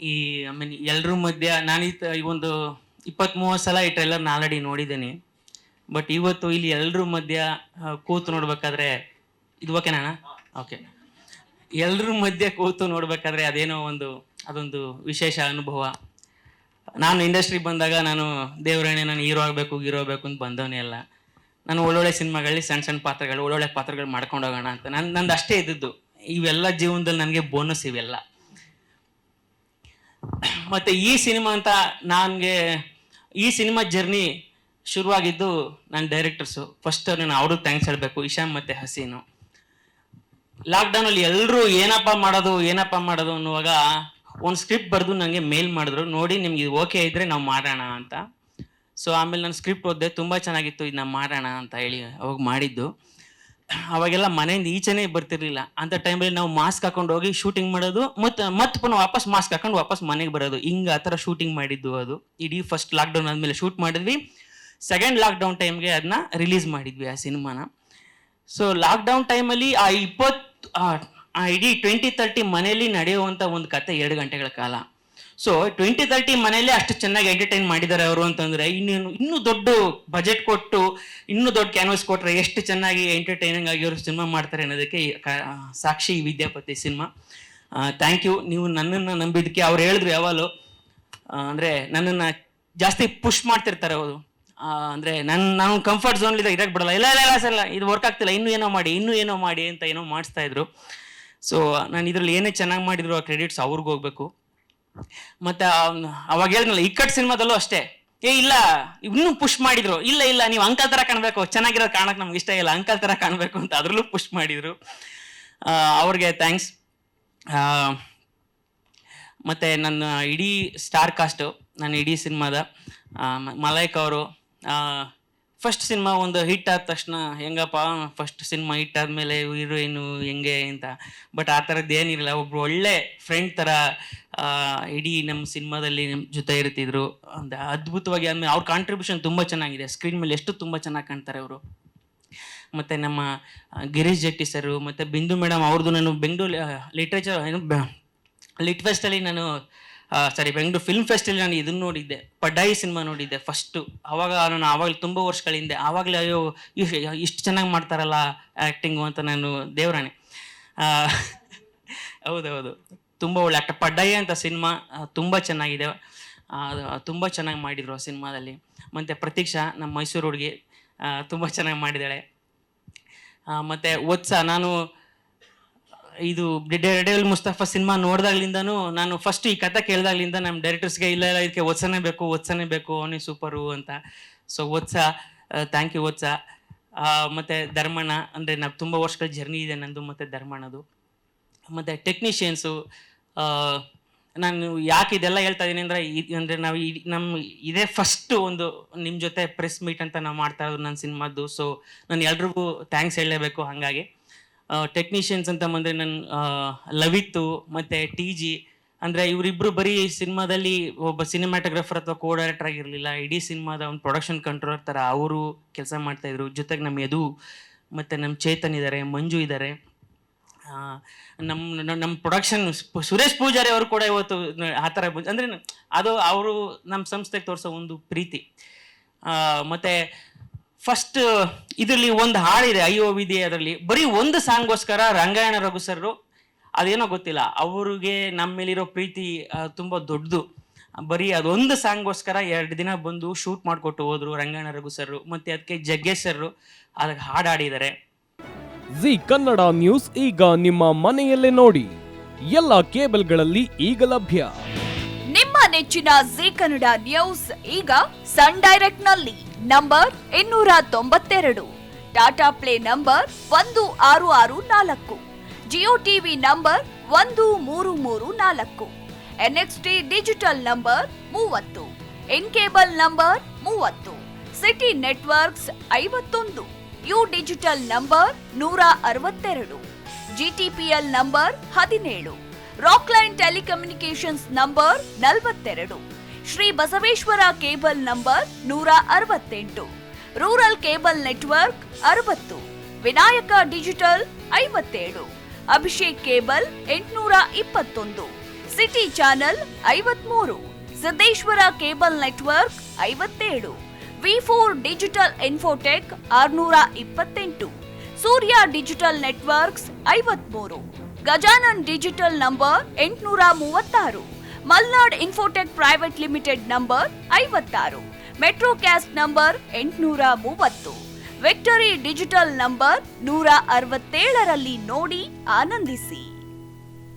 ಈ I mean ಎಲ್ರ ಮಧ್ಯ ನಾನು ಈ ಒಂದು 20-30 ಸಲ ಈ ಟ್ರೈಲರ್ನ ಆಲ್ರೆಡಿ ನೋಡಿದ್ದೀನಿ. ಬಟ್ ಇವತ್ತು ಇಲ್ಲಿ ಎಲ್ರ ಮಧ್ಯ ಕೂತು ನೋಡ್ಬೇಕಾದ್ರೆ ಇದು ಓಕೆನಾ? ಓಕೆ. ಎಲ್ರ ಮಧ್ಯೆ ಕೂತು ನೋಡ್ಬೇಕಾದ್ರೆ ಅದೊಂದು ವಿಶೇಷ ಅನುಭವ. ನಾನು ಇಂಡಸ್ಟ್ರಿಗೆ ಬಂದಾಗ ನಾನು ದೇವರಾಣೆ ನಾನು ಹೀರೋ ಆಗಬೇಕು ಅಂತ ಬಂದವನೇ ಅಲ್ಲ. ನಾನು ಒಳ್ಳೊಳ್ಳೆ ಸಿನಿಮಾಗಳಲ್ಲಿ ಸಣ್ಣ ಪಾತ್ರಗಳು ಒಳ್ಳೊಳ್ಳೆ ಪಾತ್ರಗಳು ಮಾಡ್ಕೊಂಡು ಹೋಗೋಣ ಅಂತ ನಂದು ಅಷ್ಟೇ ಇದ್ದದ್ದು. ಇವೆಲ್ಲ ಜೀವನದಲ್ಲಿ ನನಗೆ ಬೋನಸ್ ಇವೆಲ್ಲ. ಮತ್ತೆ ಈ ಸಿನಿಮಾ ಅಂತ ಈ ಸಿನಿಮಾ ಜರ್ನಿ ಶುರುವಾಗಿದ್ದು ನನ್ನ ಡೈರೆಕ್ಟರ್ಸು. ಫಸ್ಟ್ ನಾನು ಅವ್ರಿಗೆ ಥ್ಯಾಂಕ್ಸ್ ಹೇಳಬೇಕು, ಇಶಾಮ್ ಮತ್ತೆ ಹಸೀನು. ಲಾಕ್ಡೌನಲ್ಲಿ ಎಲ್ಲರೂ ಏನಪ್ಪ ಮಾಡೋದು ಅನ್ನುವಾಗ ಒಂದು ಸ್ಕ್ರಿಪ್ಟ್ ಬರೆದು ನನಗೆ ಮೇಲ್ ಮಾಡಿದ್ರು, ನೋಡಿ ನಿಮ್ಗೆ ಇದು ಓಕೆ ಇದ್ರೆ ನಾವು ಮಾಡೋಣ ಅಂತ. ಸೊ ಆಮೇಲೆ ನಾನು ಸ್ಕ್ರಿಪ್ಟ್ ಓದಿದೆ, ತುಂಬ ಚೆನ್ನಾಗಿತ್ತು, ಇದನ್ನ ಮಾಡೋಣ ಅಂತ ಹೇಳಿ ಅವಾಗ ಮಾಡಿದ್ದು. ಅವಾಗೆಲ್ಲ ಮನೆಯಿಂದ ಈಚೆನೇ ಬರ್ತಿರ್ಲಿಲ್ಲ. ಅಂಥ ಟೈಮಲ್ಲಿ ನಾವು ಮಾಸ್ಕ್ ಹಾಕೊಂಡು ಹೋಗಿ ಶೂಟಿಂಗ್ ಮಾಡೋದು, ಮತ್ತೆ ಪುನಃ ವಾಪಸ್ ಮಾಸ್ಕ್ ಹಾಕೊಂಡು ವಾಪಸ್ ಮನೆಗೆ ಬರೋದು, ಹಿಂಗೆ ಆ ಥರ ಶೂಟಿಂಗ್ ಮಾಡಿದ್ದು. ಅದು ಇಡೀ ಫಸ್ಟ್ ಲಾಕ್ಡೌನ್ ಆದಮೇಲೆ ಶೂಟ್ ಮಾಡಿದ್ವಿ. ಸೆಕೆಂಡ್ ಲಾಕ್ಡೌನ್ ಟೈಮ್ಗೆ ಅದನ್ನ ರಿಲೀಸ್ ಮಾಡಿದ್ವಿ ಆ ಸಿನಿಮಾನ. ಸೊ ಲಾಕ್ಡೌನ್ ಟೈಮಲ್ಲಿ ಇಡೀ 20-30 ಮನೆಯಲ್ಲಿ ನಡೆಯುವಂಥ ಒಂದು ಕತೆ 2 ಗಂಟೆಗಳ ಕಾಲ. ಸೊ 20-30 ಮನೆಯಲ್ಲೇ ಅಷ್ಟು ಚೆನ್ನಾಗಿ ಎಂಟರ್ಟೈನ್ ಮಾಡಿದ್ದಾರೆ ಅವರು ಅಂತಂದರೆ ಇನ್ನೂ ದೊಡ್ಡ ಬಜೆಟ್ ಕೊಟ್ಟು ಇನ್ನೂ ದೊಡ್ಡ ಕ್ಯಾನ್ವಸ್ ಕೊಟ್ಟರೆ ಎಷ್ಟು ಚೆನ್ನಾಗಿ ಎಂಟರ್ಟೈನಿಂಗ್ ಆಗಿ ಅವರು ಸಿನಿಮಾ ಮಾಡ್ತಾರೆ ಅನ್ನೋದಕ್ಕೆ ಸಾಕ್ಷಿ ವಿದ್ಯಾಪತಿ ಸಿನಿಮಾ. Thank you. ನೀವು ನನ್ನನ್ನು ನಂಬಿದ್ದಕ್ಕೆ. ಅವ್ರು ಹೇಳಿದ್ರು ಯಾವಾಗಲೂ ಅಂದರೆ ನನ್ನನ್ನು ಜಾಸ್ತಿ ಪುಷ್ ಮಾಡ್ತಿರ್ತಾರೆ ಅವರು. ಅಂದರೆ ನಾನು ಕಂಫರ್ಟ್ ಝೋನ್ಲಿದ್ದಾಗ ಇರಕ್ಕೆ ಬಿಡಲ್ಲ. ಇಲ್ಲ ಸರ್, ಇದು ವರ್ಕ್ ಆಗ್ತಿಲ್ಲ, ಇನ್ನೂ ಏನೋ ಮಾಡಿ ಅಂತ ಏನೋ ಮಾಡಿಸ್ತಾ ಇದ್ರು. ಸೊ ನಾನು ಇದರಲ್ಲಿ ಏನೇ ಚೆನ್ನಾಗಿ ಮಾಡಿದ್ರು ಆ ಕ್ರೆಡಿಟ್ಸ್ ಅವ್ರಿಗೆ ಹೋಗ್ಬೇಕು. ಮತ್ತು ಅವಾಗ ಹೇಳಿದ್ನಲ್ಲ, ಇಕ್ಕಟ್ ಸಿನಿಮಾದಲ್ಲೂ ಅಷ್ಟೇ, ಇಲ್ಲ ಇನ್ನೂ ಪುಷ್ ಮಾಡಿದ್ರು, ಇಲ್ಲ ನೀವು ಅಂಕಲ್ ಥರ ಕಾಣಬೇಕು, ಚೆನ್ನಾಗಿರೋದು ಕಾಣಕ್ಕೆ ನಮ್ಗೆ ಇಷ್ಟ ಇಲ್ಲ, ಅಂಕಲ್ ಥರ ಕಾಣಬೇಕು ಅಂತ ಅದರಲ್ಲೂ ಪುಷ್ ಮಾಡಿದರು. ಅವ್ರಿಗೆ ಥ್ಯಾಂಕ್ಸ್. ಮತ್ತು ನನ್ನ ಇಡೀ ಸ್ಟಾರ್ ಕಾಸ್ಟು, ನನ್ನ ಇಡೀ ಸಿನಿಮಾದ ಮಲೈಕ್ ಅವರು ಫಸ್ಟ್ ಸಿನಿಮಾ ಒಂದು ಹಿಟ್ ಆದ ತಕ್ಷಣ ಹೆಂಗಪ್ಪ ಫಸ್ಟ್ ಸಿನಿಮಾ ಹಿಟ್ ಆದಮೇಲೆ ಹೀರೋಯಿನು ಹೆಂಗೆ ಅಂತ. ಬಟ್ ಆ ಥರದ್ದು ಏನಿರಲಿಲ್ಲ. ಒಬ್ರು ಒಳ್ಳೆ ಫ್ರೆಂಡ್ ಥರ ಇಡೀ ನಮ್ಮ ಸಿನಿಮಾದಲ್ಲಿ ನಮ್ಮ ಜೊತೆ ಇರ್ತಿದ್ರು. ಒಂದು ಅದ್ಭುತವಾಗಿ ಆದಮೇಲೆ ಅವ್ರ ಕಾಂಟ್ರಿಬ್ಯೂಷನ್ ತುಂಬ ಚೆನ್ನಾಗಿದೆ. ಸ್ಕ್ರೀನ್ ಮೇಲೆ ಎಷ್ಟು ತುಂಬ ಚೆನ್ನಾಗಿ ಕಾಣ್ತಾರೆ ಅವರು. ಮತ್ತು ನಮ್ಮ ಗಿರೀಶ್ ಜೆಟ್ಟಿ ಸರು ಮತ್ತು ಬಿಂದು ಮೇಡಮ್ ಅವ್ರದ್ದು ನಾನು ಬೆಂಗಳೂರು ಲಿಟ್ ಫೆಸ್ಟಲ್ಲಿ ಬೆಂಗಳೂರು ಫಿಲ್ಮ್ ಫೆಸ್ಟಲ್ಲಿ ನಾನು ಇದನ್ನು ನೋಡಿದ್ದೆ, ಪಡ್ಡಾಯಿ ಸಿನಿಮಾ ನೋಡಿದ್ದೆ ಫಸ್ಟು. ಆವಾಗ ತುಂಬ ವರ್ಷಗಳಿಂದ ಆವಾಗಲೇ ಅಯ್ಯೋ ಇಷ್ಟು ಚೆನ್ನಾಗಿ ಮಾಡ್ತಾರಲ್ಲ ಆ್ಯಕ್ಟಿಂಗು ಅಂತ ನಾನು ದೇವರಾಣೆ. ಹೌದೌದು, ತುಂಬ ಒಳ್ಳೆ ಆ್ಯಕ್ಟರ್. ಪಡ್ಡಾಯಿ ಅಂತ ಸಿನಿಮಾ ತುಂಬ ಚೆನ್ನಾಗಿದೆ, ತುಂಬ ಚೆನ್ನಾಗಿ ಮಾಡಿದರು ಆ ಸಿನಿಮಾದಲ್ಲಿ. ಮತ್ತು ಪ್ರತೀಕ್ಷಾ ನಮ್ಮ ಮೈಸೂರು ಹುಡುಗಿ ತುಂಬ ಚೆನ್ನಾಗಿ ಮಾಡಿದ್ದಾಳೆ. ಮತ್ತು ನಾನು ಇದು ಡೆಡೆಲ್ ಮುಸ್ತಫಾ ಸಿನಿಮಾ ನೋಡಿದಾಗ್ಲಿಂದನೂ ನಾನು ಫಸ್ಟ್ ಈ ಕಥೆ ಕೇಳಿದಾಗ್ಲಿಂದ ನಮ್ಮ ಡೈರೆಕ್ಟರ್ಸ್ಗೆ ಇಲ್ಲ ಇದಕ್ಕೆ ಒತ್ಸನೇ ಬೇಕು ಅವನೇ ಸೂಪರು ಅಂತ. ಸೊ ಥ್ಯಾಂಕ್ ಯು ಒತ್ಸ. ಮತ್ತು ಧರ್ಮಣ್ಣ, ಅಂದರೆ ನಾವು ತುಂಬ ವರ್ಷಗಳ ಜರ್ನಿ ಇದೆ ನಂದು ಮತ್ತು ಧರ್ಮಣ್ಣದು. ಮತ್ತು ಟೆಕ್ನಿಷಿಯನ್ಸು, ನಾನು ಯಾಕೆ ಇದೆಲ್ಲ ಹೇಳ್ತಾ ಇದ್ದೀನಿ ಅಂದರೆ ನಾವು ಇದೇ ಫಸ್ಟು ಒಂದು ನಿಮ್ಮ ಜೊತೆ ಪ್ರೆಸ್ ಮೀಟ್ ಅಂತ ನಾವು ಮಾಡ್ತಾ ಇರೋದು ನನ್ನ ಸಿನಿಮಾದ್ದು. ಸೊ ನಾನು ಎಲ್ರಿಗೂ ಥ್ಯಾಂಕ್ಸ್ ಹೇಳಲೇಬೇಕು. ಹಾಗಾಗಿ ಟೆಕ್ನಿಷಿಯನ್ಸ್ ಅಂತ ಬಂದರೆ ನನ್ನ ಲವಿತ್ತು ಮತ್ತು TG, ಅಂದರೆ ಇವರಿಬ್ಬರು ಬರೀ ಸಿನಿಮಾದಲ್ಲಿ ಒಬ್ಬ ಸಿನಿಮಾಟೋಗ್ರಫರ್ ಅಥವಾ ಕೋ ಡೈರೆಕ್ಟರ್ ಆಗಿರಲಿಲ್ಲ, ಇಡೀ ಸಿನಿಮಾದ ಒಂದು ಪ್ರೊಡಕ್ಷನ್ ಕಂಟ್ರೋಲರ್ ಥರ ಅವರು ಕೆಲಸ ಮಾಡ್ತಾಯಿದ್ರು. ಜೊತೆಗೆ ನಮ್ಮ ಯದು ಮತ್ತು ನಮ್ಮ ಚೇತನ್ ಇದ್ದಾರೆ, ಮಂಜು ಇದ್ದಾರೆ. ನಮ್ಮ ಪ್ರೊಡಕ್ಷನ್ ಸುರೇಶ್ ಪೂಜಾರಿ ಅವರು ಕೂಡ ಇವತ್ತು ಆ ಥರ ಅಂದರೆ ಅದು ಅವರು ನಮ್ಮ ಸಂಸ್ಥೆಗೆ ತೋರಿಸೋ ಒಂದು ಪ್ರೀತಿ. ಮತ್ತು ಫಸ್ಟ್ ಇದರಲ್ಲಿ ಒಂದು ಹಾಡಿದೆ ಅಯ್ಯೋ ವಿಧಿ, ಅದರಲ್ಲಿ ಬರೀ ಒಂದು ಸಾಂಗ್ಗೋಸ್ಕರ ರಂಗಾಯಣ ರಘು ಸರ್ರು, ಅದೇನೋ ಗೊತ್ತಿಲ್ಲ, ಅವ್ರಿಗೆ ನಮ್ಮ ಮೇಲಿರೋ ಪ್ರೀತಿ ತುಂಬ ದೊಡ್ಡದು. ಬರೀ ಅದೊಂದು ಸಾಂಗ್ಗೋಸ್ಕರ 2 ದಿನ ಬಂದು ಶೂಟ್ ಮಾಡಿಕೊಟ್ಟು ಹೋದ್ರು ರಂಗಾಯಣ ರಘು ಸರ್ರು. ಮತ್ತು ಅದಕ್ಕೆ ಜಗ್ಗೇಶ್ ಸರ್ರು ಅದಕ್ಕೆ ಹಾಡಿದ್ದಾರೆ. ಜಿ ಕನ್ನಡ ನ್ಯೂಸ್ ಈಗ ನಿಮ್ಮ ಮನೆಯಲ್ಲೇ ನೋಡಿ, ಎಲ್ಲ ಕೇಬಲ್ಗಳಲ್ಲಿ ಈಗ ಲಭ್ಯ. ನಿಮ್ಮ ನೆಚ್ಚಿನ ಜಿ ಕನ್ನಡ ನ್ಯೂಸ್ ಈಗ ಸನ್ ಡೈರೆಕ್ಟ್ ನಲ್ಲಿ number 292, Tata play number 1664, Jio TV number 1334, NXT digital number 30, in cable number 30, city networks 51, U digital number 162, GTPL number 17, Rockline telecommunications number 42, Shri Basaveshwara cable number 168, rural cable network 60, Vinayaka digital 57, Abhishek cable 821, city channel 53, Siddeshwara cable network 57, V4 digital Infotech 628, Surya digital networks 53, Gajanan digital number 836, Malnad infotech private limited number 56, Metrocast number 830, Victory digital number 167ರಲ್ಲಿ ನೋಡಿ ಆನಂದಿಸಿ.